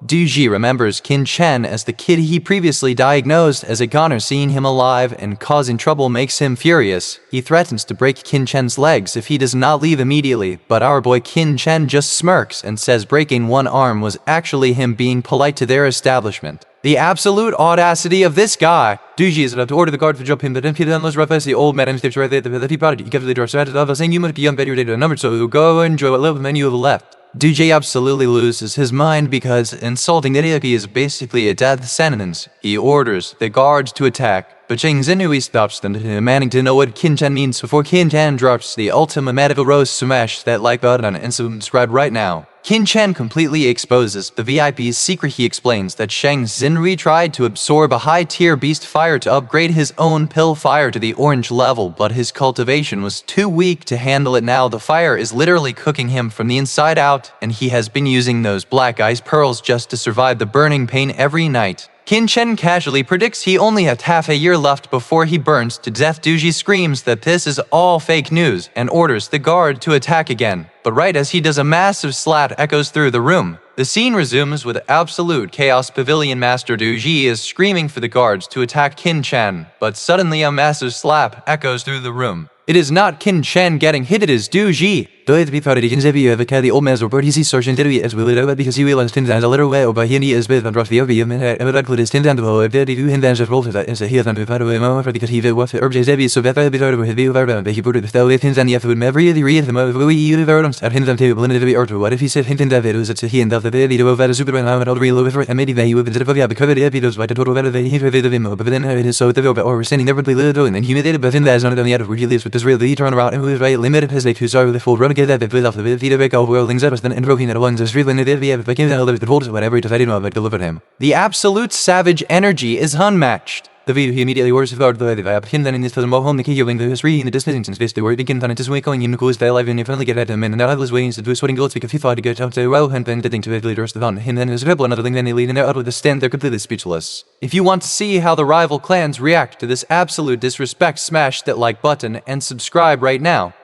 Duji remembers Qin Chen as the kid he previously diagnosed as a goner. Seeing him alive and causing trouble makes him furious. He threatens to break Qin Chen's legs if he does not leave immediately, but our boy Qin Chen just smirks and says breaking one arm was actually him being polite to their establishment. The absolute audacity of this guy. Duji is about to order the guard to drop him, but then Peter unless reference the old man and steps right there that he brought it. He kept the door started off saying you must be young, better data number, so go enjoy what little menu of the left. Duji absolutely loses his mind because insulting the Ryuki is basically a death sentence. He orders the guards to attack, but Cheng Zinui stops them, demanding to know what Qin Chen means. Before Qin Chen drops the ultimate medical rose, smash that like button and subscribe right now. Qin Chen completely exposes the VIP's secret. He explains that Shang Xinri tried to absorb a high-tier beast fire to upgrade his own pill fire to the orange level, but his cultivation was too weak to handle it. Now the fire is literally cooking him from the inside out, and he has been using those black ice pearls just to survive the burning pain every night. Qin Chen casually predicts he only has half a year left before he burns to death. Duji screams that this is all fake news and orders the guard to attack again. But right as he does, a massive slap echoes through the room. The scene resumes with absolute chaos. Pavilion Master Duji is screaming for the guards to attack Qin Chen, but suddenly a massive slap echoes through the room. It is not Qin Chen getting hit, it is Duji. Though it be found in Xavier of the old man's report, he sees Sergeant Diddy as will it because he realized Tin Dan's a little way, or by he is with and rush the OV, and I put his Tin Dan to hold if Daddy do him then just rolled it as a heel and to find away moment because he was Herb Xavier so that I be out of his view of our but he put it with Tin Dan, yet would never really read them of we you verums at him them table in the order. What if he said Hinton David was at he and the video of a Superman and all real over and maybe they would instead of the cover the episodes by the total value he of him, but then it is so the or sending never really little and humiliated, but in that is not on the other where he lives with this really turn around and was right limited his like who saw the full run get that bit off the video back over things up then invoking that ones is really needed the epic game that holds whatever he decided to deliver him. The absolute savage energy is unmatched. The video he immediately orders of the vibe. Him then in this film home the key link the history in the distance since this the word begin on this way going in cool style live and finally get at him and now was ways to do sweating goals because he thought to get out to well and then didn't to the rest of the him then is rebel another thing then he lead and out of the stand they're completely speechless. If you want to see how the rival clans react to this absolute disrespect, smash that like button and subscribe right now.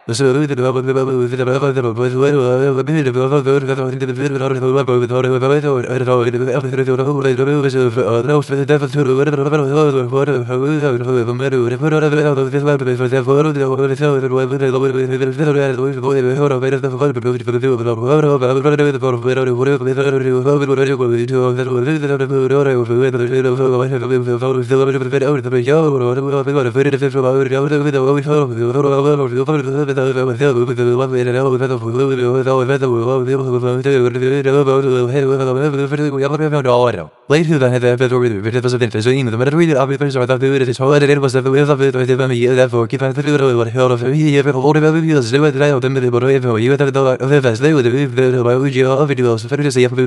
Late who had the was of interest the material officers are the food is all it was the way of the therefore keep the food what held of he ever hold of videos do it out them the boy you have the as they would the videos for to say for the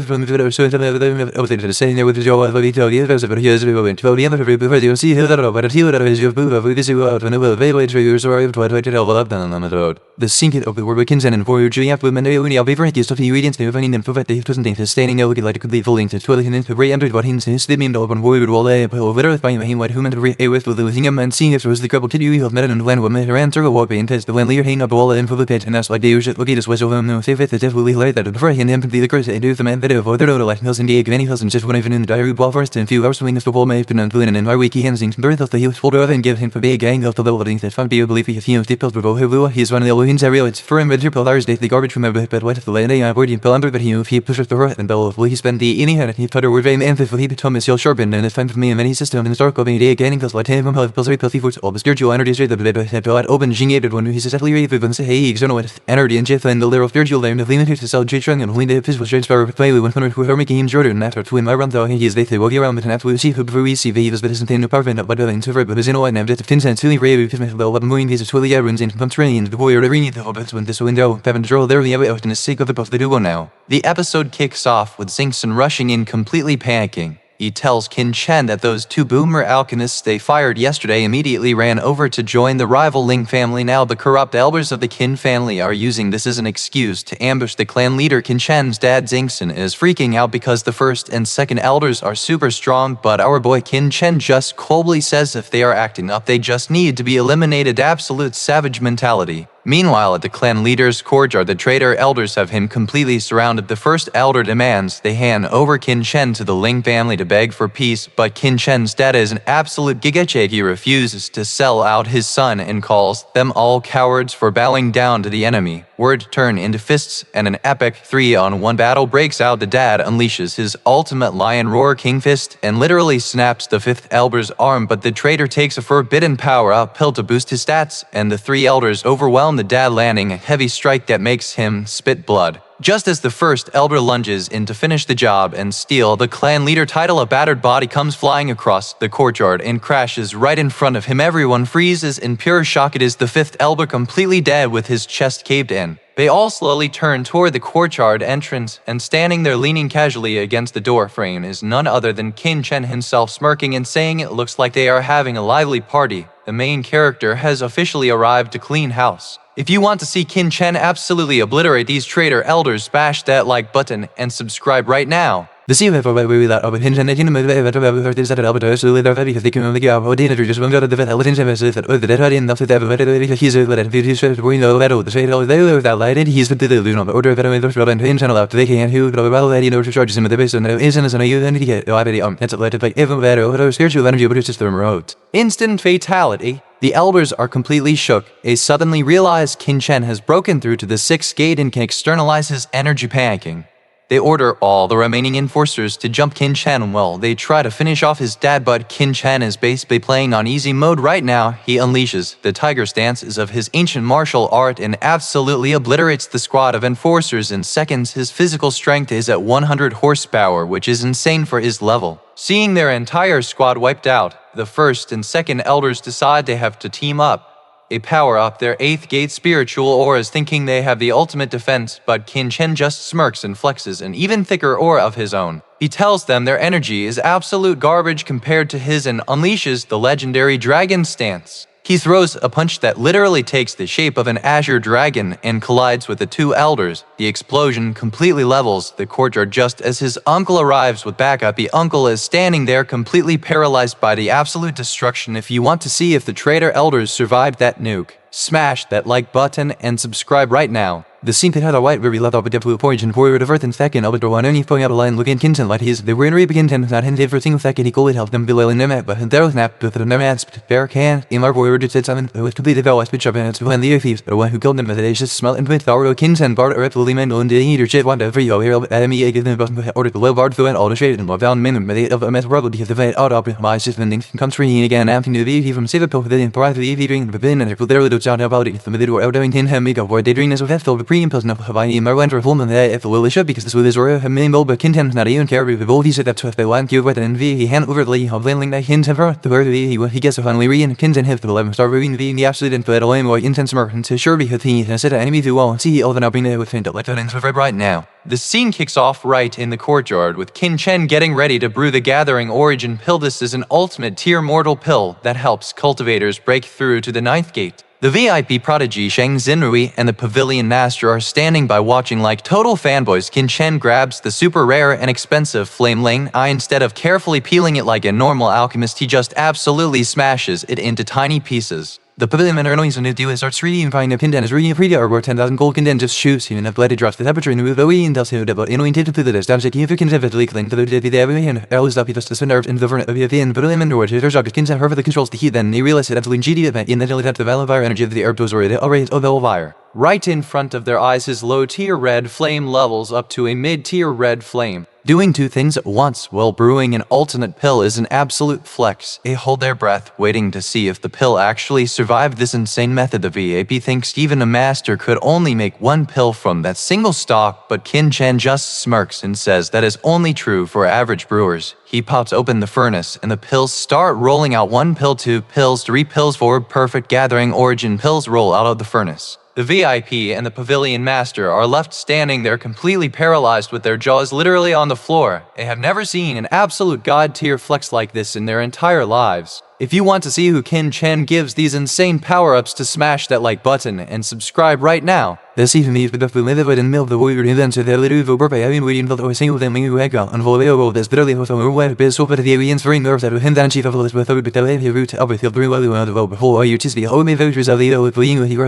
from the so the saying there with the job of the video there's a years ago in 12 years before you see that but he would have his move of this out when available years or to help up on the road the sinking of the awakens and for you have women only of favorite is of ingredients new finding them for the doesn't think sustaining over like could be fully into 12 into re-entered what he's sleeping open void with all a over by him what human to re with losing him and seeing if there was the couple to you have met and when women her answer or walk in test the when leader hang up all the info the page and that's like they usually look at this was over no safe it the devil like that before he and him the curse do the man video for their own like Mills and Diego any husband just one even in the diary ball first in a few hours swing the football may have been unfluent and my weekly hands in birth of the youth folder and give him for big gang of the buildings that found be a belief he of deep pills who he's one of the Elohims area it's for him with triple hours day the garbage from a bed white of the landing I board him pill under but he pushes the earth and bell will he spend the any and he put her with very emphasis for he Thomas Hill sharpened and it's time for me and many system in the dark of any day again because like him have pills very foods all the spiritual energy straight the bed have open jingated when he's exactly ready when say hey you know what energy and jeff and the little spiritual name of limit to sell J-Chung and when the physical transfer play with 100 who are making him Jordan after twin my run though he is they walk around with an after we see who before we see these but isn't in the power of but into but is in all and have 10 cents really brave with the 11 million these 12 years in from train the boy already need the hobbits when this window having draw there the out in the sake of the post they do now. The episode kicks off with Xingson rushing in completely panicking. He tells Qin Chen that those two boomer alchemists they fired yesterday immediately ran over to join the rival Ling family. Now the corrupt elders of the Qin family are using this as an excuse to ambush the clan leader. Qin Chen's dad Xingson is freaking out because the first and second elders are super strong, but our boy Qin Chen just coldly says if they are acting up they just need to be eliminated. Absolute savage mentality. Meanwhile, at the clan leader's courtyard, the traitor elders have him completely surrounded. The first elder demands they hand over Qin Chen to the Ling family to beg for peace, but Qin Chen's dad is an absolute gigacheck. He refuses to sell out his son and calls them all cowards for bowing down to the enemy. Words turn into fists and an epic 3-on-1 battle breaks out. The dad unleashes his ultimate lion roar king fist and literally snaps the fifth elder's arm, but the traitor takes a forbidden power-up pill to boost his stats, and the three elders overwhelm the dad, landing a heavy strike that makes him spit blood. Just as the first elder lunges in to finish the job and steal the clan leader title, a battered body comes flying across the courtyard and crashes right in front of him. Everyone freezes in pure shock. It is the fifth elder completely dead with his chest caved in. They all slowly turn toward the courtyard entrance, and standing there leaning casually against the door frame is none other than Qin Chen himself, smirking and saying it looks like they are having a lively party. The main character has officially arrived to clean house. If you want to see Qin Chen absolutely obliterate these traitor elders, bash that like button and subscribe right now. The sea of that of hinge and in the is that Alberto, so they're very thinking of the gap, or dinner just one got the intelligence emphasis that the dead in after that he's a let it we know that the shade they live that lighted, he's the delusion of order of the Robin in channel out they can who well that you know charges him with the base and isn't as an you then get that's a let it like even better over spiritual energy but it's just the remote. Instant fatality. The elders are completely shook. They suddenly realize Qin Chen has broken through to the 6th gate and can externalize his energy panicking. They order all the remaining enforcers to jump Qin Chen while they try to finish off his dad, but Qin Chen is basically playing on easy mode right now. He unleashes the tiger stances of his ancient martial art and absolutely obliterates the squad of enforcers in seconds. His physical strength is at 100 horsepower, which is insane for his level. Seeing their entire squad wiped out, the 1st and 2nd elders decide they have to team up. They power up their 8th gate spiritual auras thinking they have the ultimate defense, but Qin Chen just smirks and flexes an even thicker aura of his own. He tells them their energy is absolute garbage compared to his and unleashes the legendary dragon stance. He throws a punch that literally takes the shape of an azure dragon and collides with the 2 elders. The explosion completely levels the courtyard just as his uncle arrives with backup. The uncle is standing there completely paralyzed by the absolute destruction. If you want to see if the traitor elders survived that nuke, smash that like button and subscribe right now. The scene that had a white very left up a depth of origin forward of earth and second of a door only point out a line looking Qin Chen like his. They were in begin ten not hinted for single second equal it helped them below in their map, but there was nap with the nomads bear can in our forward it said something was to be developed pitch up and it's when the thieves the one who killed them they just smell and with our Qin Chen bar earth will man on the eater shit one every year enemy give them button order the low bar through and all the shade and more down minimum of a mess rubble because the fate out up my system country again after the VV from Save Pill for the part of the EV during the bin and if there was out about it the middle or doing 10 hem make up where they dream is of the pre impulse enough have I went for a full man if the will should because this was or a main bowl but Qin Chen not even care if the bowl he said that to the one give with an V he hand overly of landing that Qin Chen for the word he gets a finally re and Qin Chen hit the 11 star reading the absolute and for the lame or intense mark and to sure because he said enemy to well see all the now being there with like that in right now. The scene kicks off right in the courtyard with Qin Chen getting ready to brew the gathering origin pill. This is an ultimate tier mortal pill that helps cultivators break through to the 9th gate. The VIP prodigy Shang Xinrui and the Pavilion Master are standing by watching like total fanboys. Qin Chen grabs the super rare and expensive Flame Ling Eye. Instead of carefully peeling it like a normal alchemist, he just absolutely smashes it into tiny pieces. The Pavilion Man earnings on do is starts reading and finding a pin down is reading a pretty or worth 10,000 gold can then just shoots him and have bloody drops the temperature and move the way and tells him about intended to the down shaking if you can have it leaking to the every hand always up just to nerves into the vernon of the end Pavilion Man or there's a Qin Chen however controls the heat then he realizes that absolutely GD event in the daily the valor energy of the herb was already of the fire. Right in front of their eyes his low tier red flame levels up to a mid tier red flame. Doing 2 things at once while brewing an alternate pill is an absolute flex. They hold their breath, waiting to see if the pill actually survived this insane method. The VAP thinks even a master could only make 1 pill from that single stock, but Qin Chen just smirks and says that is only true for average brewers. He pops open the furnace and the pills start rolling out. 1 pill, 2 pills, 3 pills, 4 perfect gathering origin pills roll out of the furnace. The VIP and the Pavilion Master are left standing there completely paralyzed with their jaws literally on the floor. They have never seen an absolute god tier flex like this in their entire lives. If you want to see who Qin Chen gives these insane power-ups to smash that like button and subscribe right now. This even these with the familiar in the middle of the warrior events of the little over by having waiting for the single thing you wake up and volleyball this bitterly with a way bit so for the aliens very nerves that him than chief of this with the root of the very well on the vote before you just be home voters of the with being with your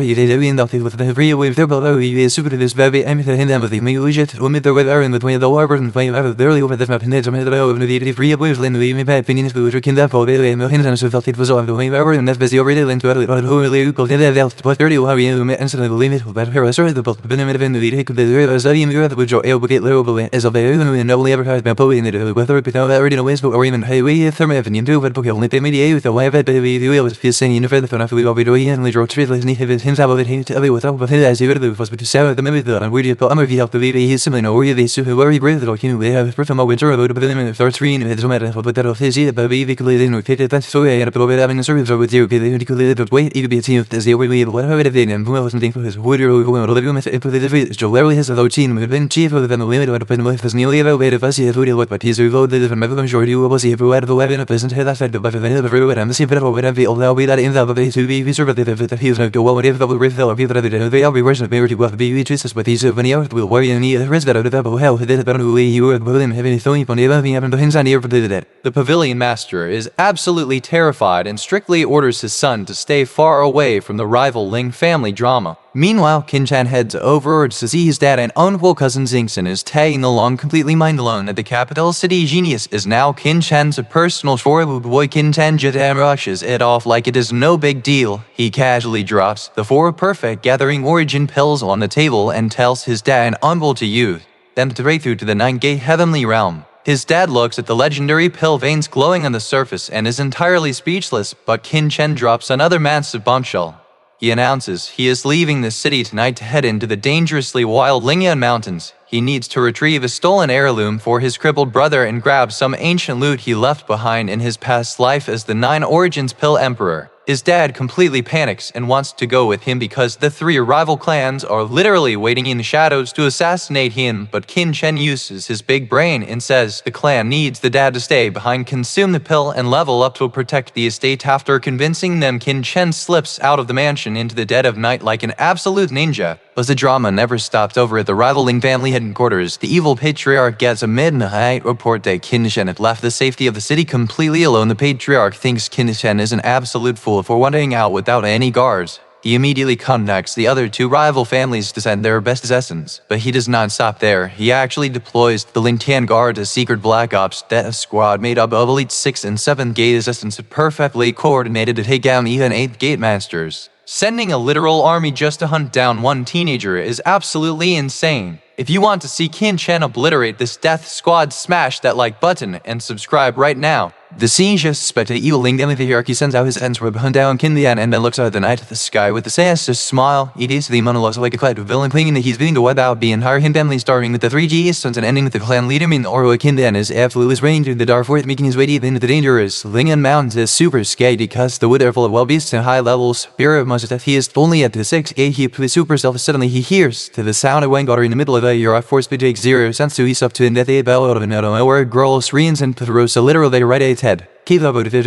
you did in the with the free wave there below you is super this very I'm in them with the me legit with the weather in between the warbird and playing early over the map in the free waves in the my opinion is we were kin that for the hints of it was on the way ever and that's busy already into it who really go to the plus 30 how you instantly limit but here I started the book the benefit of the take the as I am the which are able to get low as of and nobody ever has been poet in the weather but now already know Facebook or even hey we thermal you do but book only media with the way that we was saying you know for the fun after we will be doing and later treat need have him about it to other without but as you were was to sell the maybe and we did I'm of the video he's simply know where they so very brave that you we have from a winter about the minute 13 and it's matter but that of his but we could in with it that's so and a little bit having a service with you could wait you be a team of this way whatever it is and who something for his would Joe Larry has a low team with been chief of the limit to put with his nearly elevated fussy as we what but he's reloaded from every majority will see everywhere of the weapon of business that said the buff of everywhere and the same bit of whatever although we that in the base to be conservative that he's not go well whatever the refill of people that they are reversion of marriage will be Jesus with these when he will worry and he rest that of the hell he did better way you were willing having throwing on the having the hints on here for that. The Pavilion Master is absolutely terrified and strictly orders his son to stay far away from the rival Ling family drama. Meanwhile, Qin Chen heads over to see his dad and uncle cousin Xingchen is tagging along completely mind alone at the capital city. Genius is now Qin Chen's personal foreign boy. Qin Chen just rushes it off like it is no big deal. He casually drops the 4 perfect gathering origin pills on the table and tells his dad and uncle to use them to break through to the 9th heavenly realm. His dad looks at the legendary pill veins glowing on the surface and is entirely speechless, but Qin Chen drops another massive bombshell. He announces he is leaving the city tonight to head into the dangerously wild Ling Tian mountains. He needs to retrieve a stolen heirloom for his crippled brother and grab some ancient loot he left behind in his past life as the 9 Origins Pill Emperor. His dad completely panics and wants to go with him because the 3 rival clans are literally waiting in the shadows to assassinate him, but Qin Chen uses his big brain and says the clan needs the dad to stay behind, consume the pill, and level up to protect the estate. After convincing them, Qin Chen slips out of the mansion into the dead of night like an absolute ninja. But the drama never stopped over at the rival Ling family headquarters. The evil patriarch gets a midnight report that Qin Chen had left the safety of the city completely alone. The patriarch thinks Qin Chen is an absolute fool for wandering out without any guards. He immediately contacts the other 2 rival families to send their best assassins. But he does not stop there. He actually deploys the Ling Tian Guard, a secret Black Ops death squad made up of elite 6th and 7th gate assassins perfectly coordinated to take down even 8th gate masters. Sending a literal army just to hunt down one teenager is absolutely insane. If you want to see Qin Chen obliterate this death squad, smash that like button and subscribe right now. The scene just suspect the evil Ling Tian patriarch sends out his ends to hunt down Qin Tian and then looks out at the night of the sky with a sinister smile. It is the monologues like a cloud of villain claiming that he's being to wipe out the entire Qin family, starting with the 3 G sons and ending with the clan leader Manhua. Qin Tian is absolutely spraying through the dark forest, making his way deep into the dangerous Ling Tian mountains. Is super scary because the wood are full of wild beasts and high levels. Spirit of monsters. He is only at the 6th gate. He is super stealth. Suddenly he hears to the sound of Wangotter in the middle of a Europe force speed takes 0 cents to east up to in that they bell out of another where girls screams and throws a literally right at its head. Keep up with it.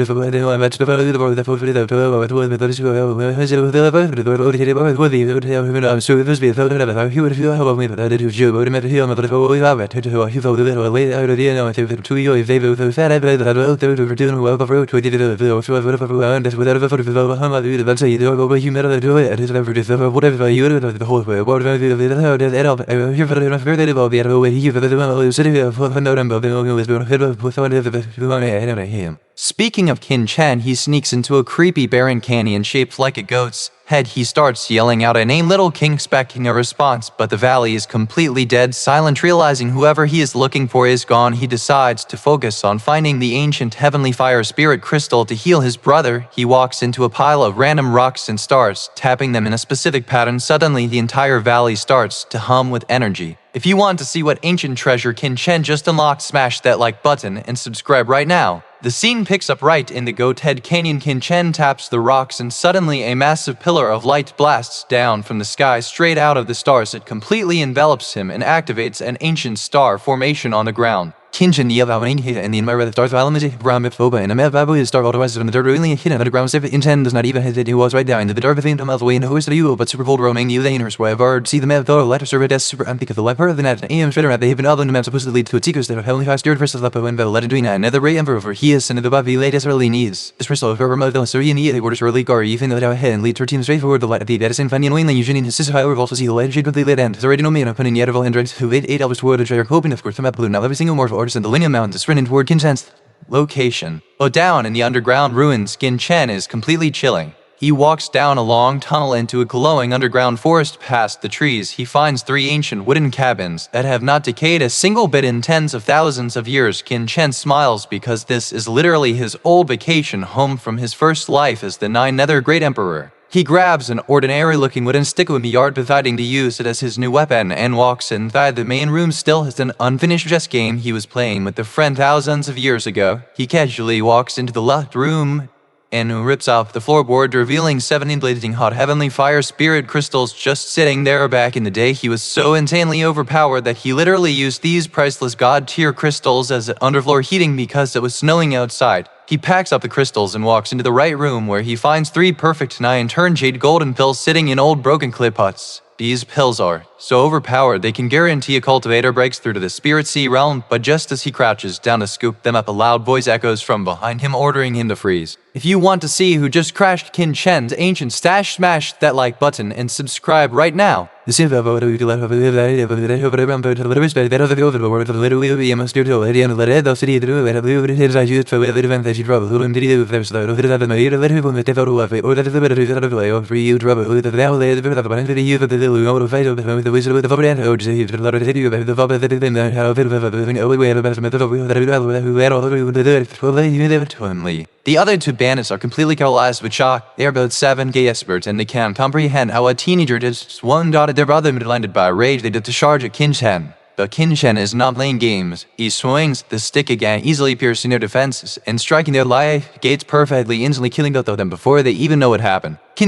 Speaking of Qin Chen, he sneaks into a creepy barren canyon shaped like a goat's head. He starts yelling out a name, Little King, expecting a response, but the valley is completely dead silent. Realizing whoever he is looking for is gone, he decides to focus on finding the ancient heavenly fire spirit crystal to heal his brother. He walks into a pile of random rocks and starts tapping them in a specific pattern. Suddenly, the entire valley starts to hum with energy. If you want to see what ancient treasure Qin Chen just unlocked, smash that like button and subscribe right now. The scene picks up right in the Goat Head Canyon. Qin Chen taps the rocks and suddenly a massive pillar of light blasts down from the sky straight out of the stars. It completely envelops him and activates an ancient star formation on the ground. Qin Chen yelled out and the environment of Darth Valamity, Brown Miphoba, and a map Babu is Dark otherwise on the dirt really hidden underground. If Qin Chen does not even hesitate, he was right down in the dark thing to melt away in who is the you, but super cold roaming you laners wherever see the map though letter server desk super empty of the life part of the net AM shredder at they have been other maps supposed to lead to a secret state of heavenly fire steered versus Lepo and let it doing another ray emperor over he is and the Babi latest early needs. This crystal of remote the Syrian the orders early gar even though ahead and lead 13 straightforward the light of the Edison Fanny and Wayne usually in his sister however also see the light shade with the lit end. There's already no man opening yet of all androids who 8 hours toward a treasure hoping of course the map blue now every single morph artist in the linear mountains is running toward Qin Chen's location. Low down in the underground ruins, Qin Chen is completely chilling. He walks down a long tunnel into a glowing underground forest. Past the trees, he finds 3 ancient wooden cabins that have not decayed a single bit in tens of thousands of years. Qin Chen smiles because this is literally his old vacation home from his first life as the 9th Nether Great Emperor. He grabs an ordinary-looking wooden stick in the yard, deciding to use it as his new weapon, and walks inside the main room. Still has an unfinished chess game he was playing with a friend thousands of years ago. He casually walks into the locked room and rips off the floorboard, revealing 17 blazing hot heavenly fire spirit crystals just sitting there. Back in the day, he was so insanely overpowered that he literally used these priceless god-tier crystals as underfloor heating because it was snowing outside. He packs up the crystals and walks into the right room where he finds 3 perfect 9 turn jade golden pills sitting in old broken clay pots. These pills are so overpowered they can guarantee a cultivator breaks through to the spirit sea realm, but just as he crouches down to scoop them up, a loud voice echoes from behind him ordering him to freeze. If you want to see who just crashed Qin Chen's ancient stash, smash that like button and subscribe right now. The other two bandits are completely paralyzed with shock. They are both 7K experts and they can't comprehend how a teenager just one-dotted their brother blinded by rage. They did to charge at Qin Chen. But Qin Chen is not playing games. He swings the stick again, easily piercing their defenses and striking their life gates perfectly, instantly killing both of them before they even know what happened. Her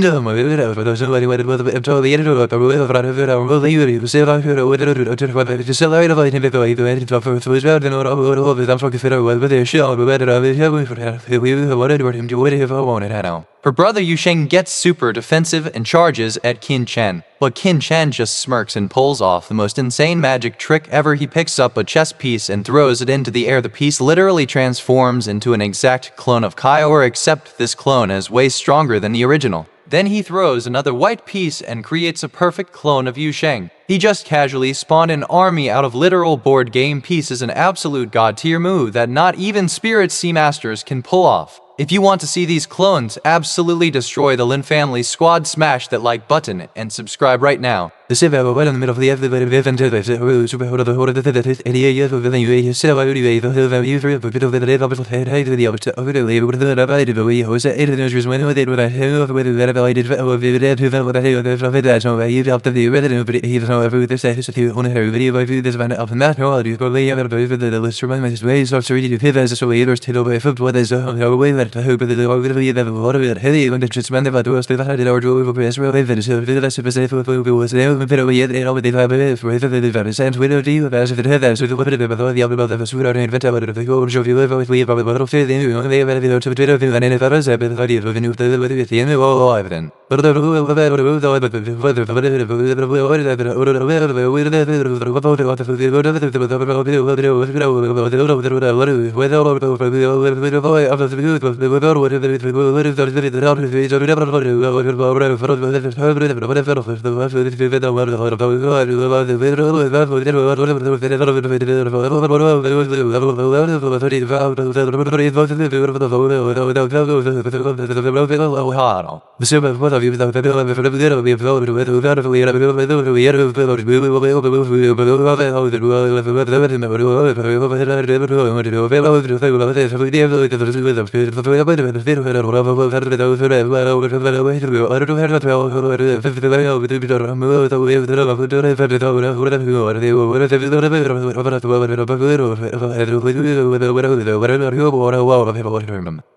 brother Yusheng gets super defensive and charges at Qin Chen, but Qin Chen just smirks and pulls off the most insane magic trick ever. He picks up a chess piece and throws it into the air. The piece literally transforms into an exact clone of Kaior, except this clone is way stronger than the original. Then he throws another white piece and creates a perfect clone of Yusheng. He just casually spawned an army out of literal board game pieces, an absolute god tier move that not even Spirit Sea Masters can pull off. If you want to see these clones absolutely destroy the Lin family squad, smash that like button and subscribe right now.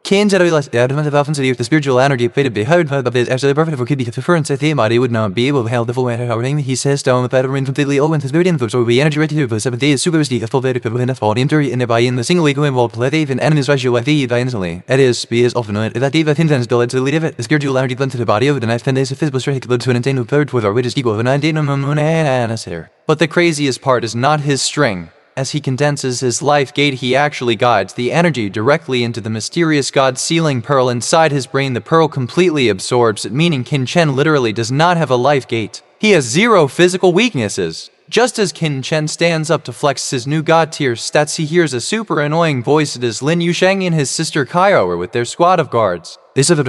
The spiritual energy faded behind is actually perfect for kidney difference. He would not be able to handle the full name. He says down the pattern completely open his spirit info, so we energy ready for 7 days. Super speed, full very people in the fall injury, and by in the single week involved play and enemies ratio like the instantly. It is speed is often that Eva intends to leave it. The spiritual energy blend to the body over the next 10 days of physical strength to an intent third with our wages equal to 19 here. But the craziest part is not his string. As he condenses his life gate, he actually guides the energy directly into the mysterious god sealing pearl inside his brain. The pearl completely absorbs it, meaning Qin Chen literally does not have a life gate. He has 0 physical weaknesses. Just as Qin Chen stands up to flex his new god tier stats, he hears a super annoying voice. It is Lin Yusheng and his sister Kaior with their squad of guards. This is the